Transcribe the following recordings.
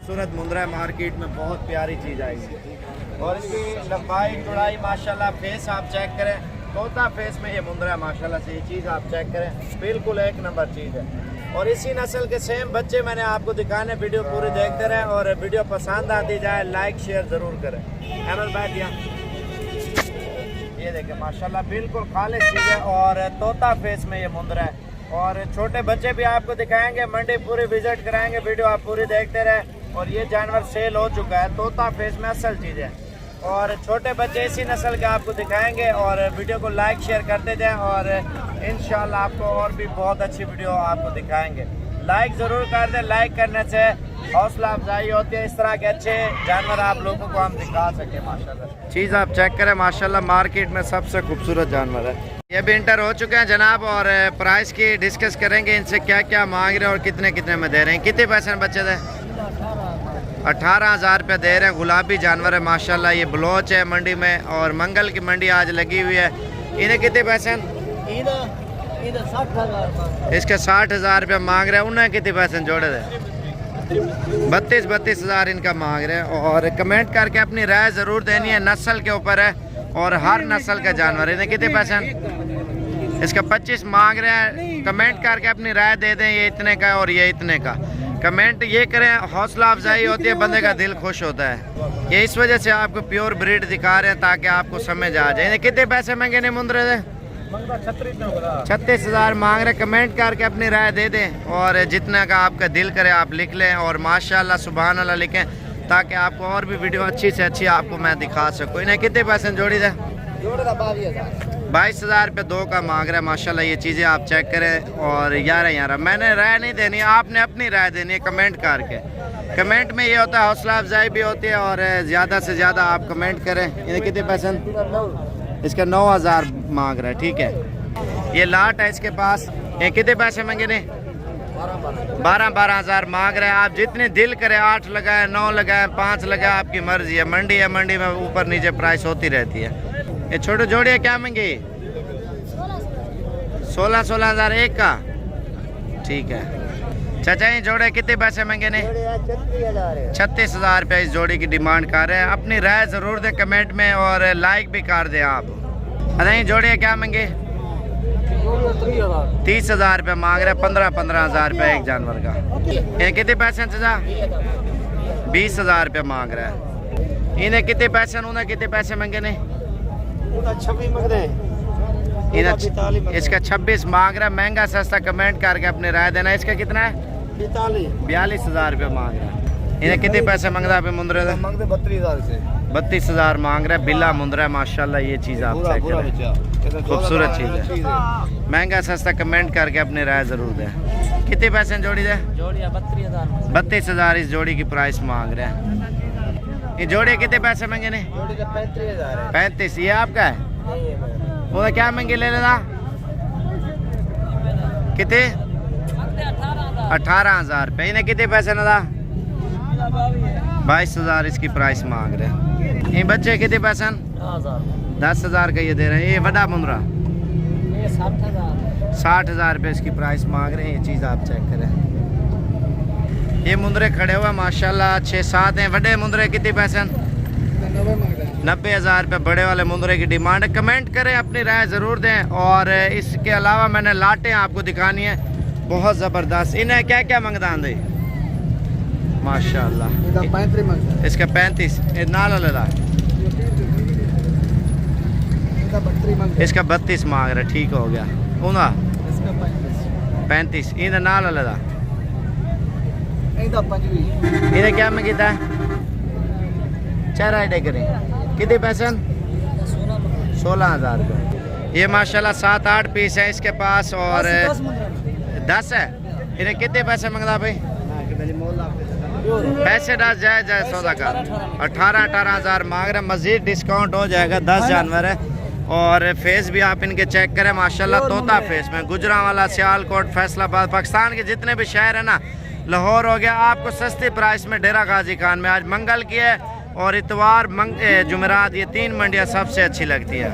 खूबसूरत मुंद्रा है मार्केट में, बहुत प्यारी चीज़ आई है। और इसकी लंबाई चौड़ाई माशाल्लाह, फेस आप चेक करें, तोता फेस में ये मुंद्रा है माशाल्लाह से। ये चीज़ आप चेक करें, बिल्कुल एक नंबर चीज़ है। और इसी नस्ल के सेम बच्चे मैंने आपको दिखाने, वीडियो पूरी देखते रहें और वीडियो पसंद आती जाए लाइक शेयर ज़रूर करें। अहमद भाई दिया ये देखें माशाल्लाह, बिल्कुल खालिश चीज़ है और तोता फेस में ये मुंद्रा है। और छोटे बच्चे भी आपको दिखाएंगे, मंडी पूरी विजिट कराएंगे, वीडियो आप पूरी देखते रहें। और ये जानवर सेल हो चुका है, तोता फेस में असल चीज़ है। और छोटे बच्चे इसी नस्ल के आपको दिखाएंगे और वीडियो को लाइक शेयर करते जाएं और इंशाल्लाह आपको और भी बहुत अच्छी वीडियो आपको दिखाएंगे। लाइक ज़रूर कर दें, लाइक करने से हौसला अफजाई होती है, इस तरह के अच्छे जानवर आप लोगों को हम दिखा सकें। माशाल्लाह चीज़ आप चेक करें, माशाल्लाह मार्केट में सबसे खूबसूरत जानवर है। ये भी इंटर हो चुके हैं जनाब और प्राइस की डिस्कस करेंगे, इनसे क्या क्या मांग रहे हैं और कितने कितने में दे रहे हैं। कितने पैसे में बच्चे थे? 18,000 रुपये दे रहे हैं। गुलाबी जानवर है माशाल्लाह, ये बलोच है मंडी में और मंगल की मंडी आज लगी हुई है। इन्हें कितने पैसे? इसके 60,000 रुपये मांग रहे हैं। उन्हें कितने पैसे जोड़े थे? 32,000 इनका मांग रहे हैं। और कमेंट करके अपनी राय ज़रूर देनी है, नस्ल के ऊपर है और हर नस्ल का जानवर है। इन्हें कितने पैसे? इसका 25 मांग रहे हैं। कमेंट करके अपनी राय दे दें, ये इतने का और ये इतने का। कमेंट ये करें, हौसला अफजाई होती है, बंदे का दिल खुश होता है। ये इस वजह से आपको प्योर ब्रीड दिखा रहे हैं ताकि आपको समझ आ जाए। इन्हें कितने पैसे महंगे नहीं मुंद्रे थे? 36,000 मांग रहे। कमेंट करके अपनी राय दे दें और जितना का आपका दिल करे आप लिख लें और माशाल्लाह सुभान अल्लाह लिखें ताकि आपको और भी वीडियो अच्छी से अच्छी आपको मैं दिखा सकूँ। इन्हें कितने पैसे जोड़ी थे? 22,000 रुपये दो का मांग रहा है माशाल्लाह। ये चीज़ें आप चेक करें। और 11 मैंने राय नहीं देनी, आपने अपनी राय देनी है कमेंट करके। कमेंट में ये होता है हौसला अफजाई भी होती है और ज़्यादा से ज़्यादा आप कमेंट करें। इन्हें कितने पैसे? इसका 9,000 मांग रहा है। ठीक है, ये लाट है इसके पास। ये कितने पैसे मांगे ने? 12,000 मांग रहे हैं। आप जितने दिल करें, 8 लगाए, 9 लगाए, 5 लगाए, आपकी मर्जी है। मंडी है, मंडी में ऊपर नीचे प्राइस होती रहती है। ये छोटे जोड़ियाँ क्या मांगी? 16,000 एक का। ठीक है चाचा, ये जोड़े कितने पैसे मांगे ने? 36,000 रुपये इस जोड़ी की डिमांड कर रहे हैं। अपनी राय ज़रूर दें कमेंट में और लाइक भी कर दें आप। अच्छा, ये जोड़ियाँ क्या मांगे? 30,000 रुपये मांग रहे हैं। 15,000 रुपये एक जानवर का। ये कितने पैसे चाचा? 20,000 रुपये मांग रहा है। इन्हें कितने पैसे? उन्हें कितने पैसे मांगे ने? 26 मांग रहे हैं। इसका 26 मांग रहा है। महंगा सस्ता कमेंट करके अपनी राय देना। इसका कितना है? 42,000 रुपये मांग रहा है। इन्हें कितने पैसे मांग रहा है? मुंद्रे 32,000 से 32,000 मांग रहा है। बिल्ला मुंद्रा है माशाल्लाह। ये चीज़ आप चेक करें, खूबसूरत चीज़ है। महंगा सस्ता कमेंट करके अपनी राय ज़रूर दें। कितने पैसे जोड़ी दे? 32,000 इस जोड़ी की प्राइस मांग रहे हैं। ये जोड़ी कितने पैसे मांगे ने? 35। ये आपका है? वो क्या महंगे ले लेना? कितने? 18,000 रुपये। इन्हें कितने पैसे ना था? 22,000 इसकी प्राइस मांग रहे हैं। ये बच्चे कितने पैसे? 10,000 का ये दे रहे हैं। ये बड़ा मुंद्रा 60,000 रुपये इसकी प्राइस मांग रहे हैं। ये चीज़ आप चेक करें। ये मुंद्रे खड़े हुए माशाल्लाह 6-7 हैं। बड़े मुंद्रे कितने पैसे? 90,000 रुपये बड़े वाले मुंद्रे की डिमांड है। कमेंट करें, अपनी राय ज़रूर दें। और इसके अलावा मैंने लाटें आपको दिखानी है बहुत ज़बरदस्त। इन्हें क्या क्या मंगदान दे माशाल्लाह? इसका 35। नाला लगा इसका 32 मांग रहा। ठीक हो गया। उना 35। इन्हें नाला लगा इन्हें क्या मंगी था? 4 आइडिया करें। कितने पैसे? 16,000 रुपये। ये माशाल्लाह 7-8 पीस है इसके पास और 10 है। इन्हें कितने पैसे मंगला भाई? पैसे 10 जाए सौदा का 18,000 मांग रहे। मजीद डिस्काउंट हो जाएगा। 10 जानवर है और फेस भी आप इनके चेक करें माशाल्लाह। तोता फेस में गुजरांवाला, सियालकोट, फैसलाबाद, पाकिस्तान के जितने भी शहर है ना, लाहौर हो गया, आपको सस्ती प्राइस में डेरा गाजी खान में। आज मंगल की है और इतवार जुमेरात, ये 3 मंडियाँ सबसे अच्छी लगती है।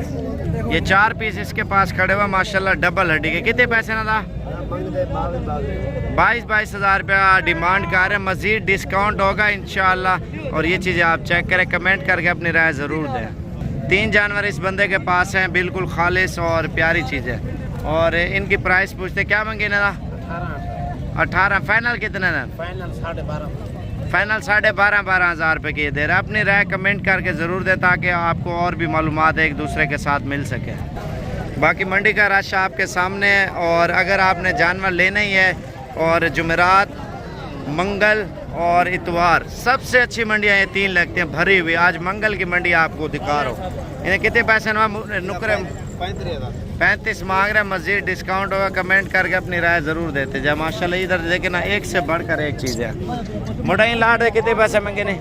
ये 4 पीस इसके पास खड़े हुए माशाल्लाह डबल हड्डी के। कितने पैसे ना था? 22 हज़ार रुपया डिमांड कर रहे हैं। मज़ीद डिस्काउंट होगा इंशाल्लाह। और ये चीज़ें आप चेक करें, कमेंट करके अपनी राय ज़रूर दें। 3 जानवर इस बंदे के पास हैं, बिल्कुल खालिश और प्यारी चीज़ है। और इनकी प्राइस पूछते क्या मंगे ना? 18। फाइनल कितने ना? फाइनल 12.5 हज़ार रुपये की दे रहा है। अपनी राय कमेंट करके ज़रूर दे ताकि आपको और भी मालूमात एक दूसरे के साथ मिल सके। बाकी मंडी का रश आपके सामने है। और अगर आपने जानवर लेना ही है, और जुमेरात, मंगल और इतवार सबसे अच्छी मंडियाँ ये 3 लगती हैं भरी हुई। आज मंगल की मंडी आपको दिखा रहा हूँ। इन्हें कितने पैसे नुकरे? 35 मांग रहे हैं। मज़ीद डिस्काउंट होगा। कमेंट करके अपनी राय ज़रूर देते जाए। माशाल्लाह इधर देखे ना, एक से बढ़कर एक चीज़ है। मोटाई लाट है, कितने पैसे मंगे ने?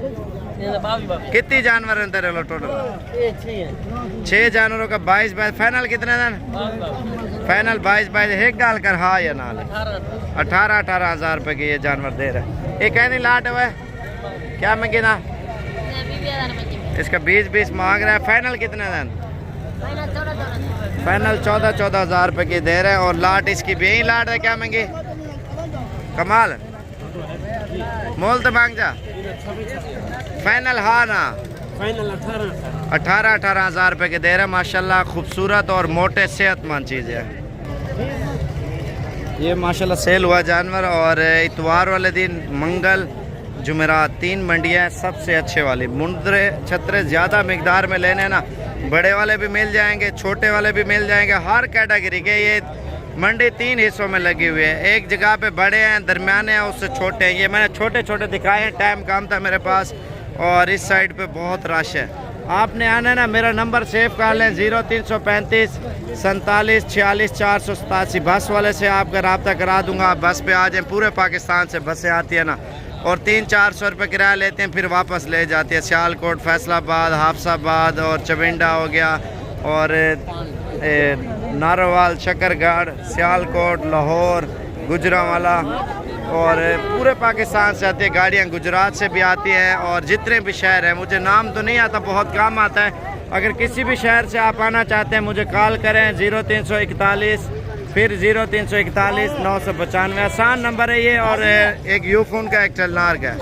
कितनी जानवर अंदर है टोटल? 6 जानवरों का 22। फाइनल कितने दिन? फाइनल 22। एक डाल कर हाँ या ना? 18 हज़ार रुपये के ये जानवर दे रहे हैं। एक है नहीं लाट है, क्या मंगे ना? इसका 20 मांग रहा है। फाइनल कितने दिन? फाइनल 14 हज़ार रुपये की दे रहे हैं। और लाट इसकी भी यही लाट है, क्या मंगे? कमाल मोल तो मांग जा। फाइनल हाँ ना? फाइनल 18 हज़ार रुपये के दे रहे हैं। माशाल्लाह खूबसूरत और मोटे सेहतमंद चीज़ है ये। माशाल्लाह सेल हुआ जानवर। और इतवार वाले दिन, मंगल, जुमेरात 3 मंडियाँ सबसे अच्छे वाली। मुंद्रे छतरे ज़्यादा मिकदार में लेने ना, बड़े वाले भी मिल जाएंगे, छोटे वाले भी मिल जाएंगे, हर कैटेगरी के। ये मंडी 3 हिस्सों में लगी हुई है। एक जगह पे बड़े हैं, दरमियाने हैं, उससे छोटे हैं। ये मैंने छोटे छोटे दिखाए हैं, टाइम कम था मेरे पास। और इस साइड पे बहुत रश है। आपने आना है ना, मेरा नंबर सेव कर लें 0335 47 46 487। बस वाले से आपका रब्ता करा दूंगा। आप बस पे आ जाएँ। पूरे पाकिस्तान से बसें आती है ना, और 300-400 रुपये किराया लेते हैं, फिर वापस ले जाते हैं। सियालकोट, फैसलाबाद, हाफसाबाद और चविंडा हो गया, और नारोवाल, शकरगढ़, सियालकोट, लाहौर, गुजरांवाला, और पूरे पाकिस्तान से आती है गाड़ियाँ। गुजरात से भी आती हैं। और जितने भी शहर हैं, मुझे नाम तो नहीं आता, बहुत कम आता है। अगर किसी भी शहर से आप आना चाहते हैं, मुझे कॉल करें 0341 फिर 0341 995। आसान नंबर है ये। और एक यूफोन का, एक टेलनार का है।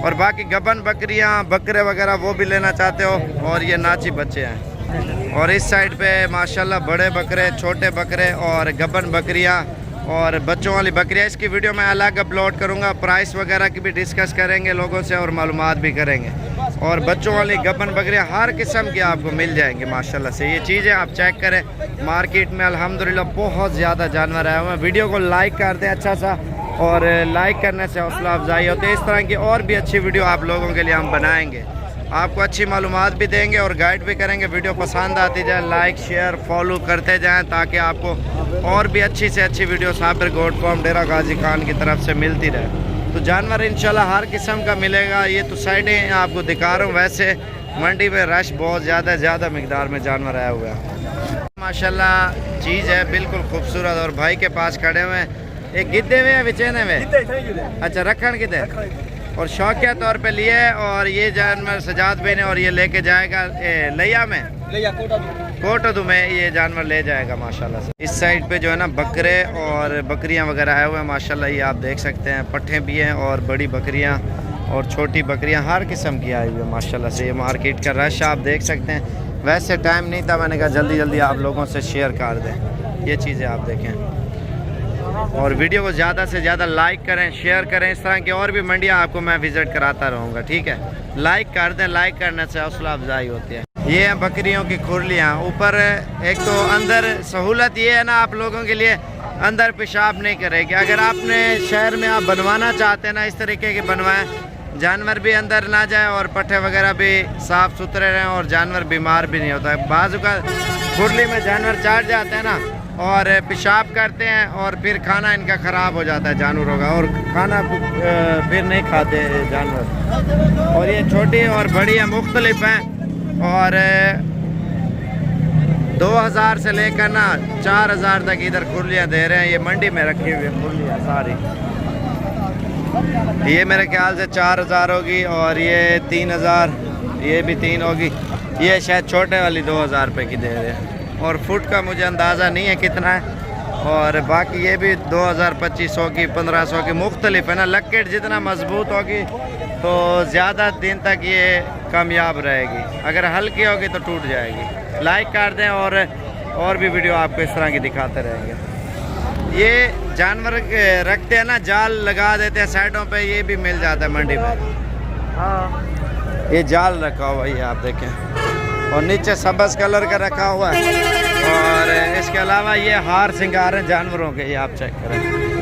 और बाकी गबन बकरियां, बकरे वगैरह वो भी लेना चाहते हो। और ये नाची बच्चे हैं। और इस साइड पे माशाल्लाह बड़े बकरे, छोटे बकरे और गबन बकरियां और बच्चों वाली बकरियां। इसकी वीडियो मैं अलग अपलोड करूंगा। प्राइस वगैरह की भी डिस्कस करेंगे लोगों से और मालूमात भी करेंगे। और बच्चों वाली गबन बकरियां हर किस्म की आपको मिल जाएंगी माशाल्लाह से। ये चीज़ें आप चेक करें। मार्केट में अल्हम्दुलिल्लाह बहुत ज़्यादा जानवर आए हुए हैं। वीडियो को लाइक कर दें अच्छा सा, और लाइक करने से हौसला अफजाई होती है। इस तरह की और भी अच्छी वीडियो आप लोगों के लिए हम बनाएंगे। आपको अच्छी मालूमात भी देंगे और गाइड भी करेंगे। वीडियो पसंद आती जाए, लाइक शेयर फॉलो करते जाएं, ताकि आपको और भी अच्छी से अच्छी वीडियो साबिर गोट फार्म डेरा गाजी खान की तरफ से मिलती रहे। तो जानवर इंशाल्लाह हर किस्म का मिलेगा। ये तो साइडें आपको दिखा रहा हूँ। वैसे मंडी में रश बहुत ज़्यादा मिकदार में जानवर आया हुआ है। माशाल्लाह चीज़ है बिल्कुल खूबसूरत। और भाई के पास खड़े हुए हैं। एक गिद्धे में है, विचेने में? अच्छा, रखन किधर? और शौकिया तौर पे लिए। और ये जानवर सजाद भाई ने, और ये लेके जाएगा लिया में, कोटदू में ये जानवर ले जाएगा माशाल्लाह से। इस साइड पे जो है ना बकरे और बकरियां वगैरह आए हुए हैं माशाल्लाह। ये आप देख सकते हैं, पट्ठे भी हैं और बड़ी बकरियां और छोटी बकरियां हर किस्म की आई हुई है माशाल्लाह से। ये मार्केट का रश आप देख सकते हैं। वैसे टाइम नहीं था, मैंने कहा जल्दी आप लोगों से शेयर कर दें ये चीज़ें आप देखें। और वीडियो को ज़्यादा से ज़्यादा लाइक करें, शेयर करें। इस तरह की और भी मंडियाँ आपको मैं विज़िट कराता रहूँगा, ठीक है? लाइक कर दें, लाइक करने से हौसला अफजाई होती है। ये हैं बकरियों की खुरलियाँ। ऊपर एक तो अंदर सहूलत ये है ना आप लोगों के लिए, अंदर पेशाब नहीं करेगी। अगर आपने शहर में आप बनवाना चाहते हैं ना, इस तरीके के बनवाएं, जानवर भी अंदर ना जाए और पट्ठे वगैरह भी साफ़ सुथरे रहें और जानवर बीमार भी नहीं होता है। बाजू का खुरली में जानवर चढ़ जाते हैं ना और पेशाब करते हैं, और फिर खाना इनका ख़राब हो जाता है जानवरों का, और खाना फिर नहीं खाते जानवर। और ये छोटी और बड़ी है, मुख्तलिफ हैं। और 2000 से लेकर ना 4000 तक इधर खुरलियाँ दे रहे हैं। ये मंडी में रखी हुई है खुरलियाँ सारी। ये मेरे ख्याल से 4000 होगी, और ये 3000, ये भी 3 होगी। ये शायद छोटे वाली 2000 रुपये की दे रहे हैं। और फुट का मुझे अंदाज़ा नहीं है कितना है। और बाकी ये भी 2000-2500 की 1500 की मुख्तलिफ है ना। लक्कड़ जितना मजबूत होगी तो ज़्यादा दिन तक ये कामयाब रहेगी, अगर हल्की होगी तो टूट जाएगी। लाइक कर दें और भी वीडियो आपको इस तरह की दिखाते रहेंगे। ये जानवर रखते हैं ना, जाल लगा देते हैं साइडों पे, ये भी मिल जाता है मंडी में। हाँ, ये जाल रखा हुआ है, ये आप देखें, और नीचे सब्ज़ कलर का रखा हुआ है। और इसके अलावा ये हार श्रृंगार हैं जानवरों के, ये आप चेक करें।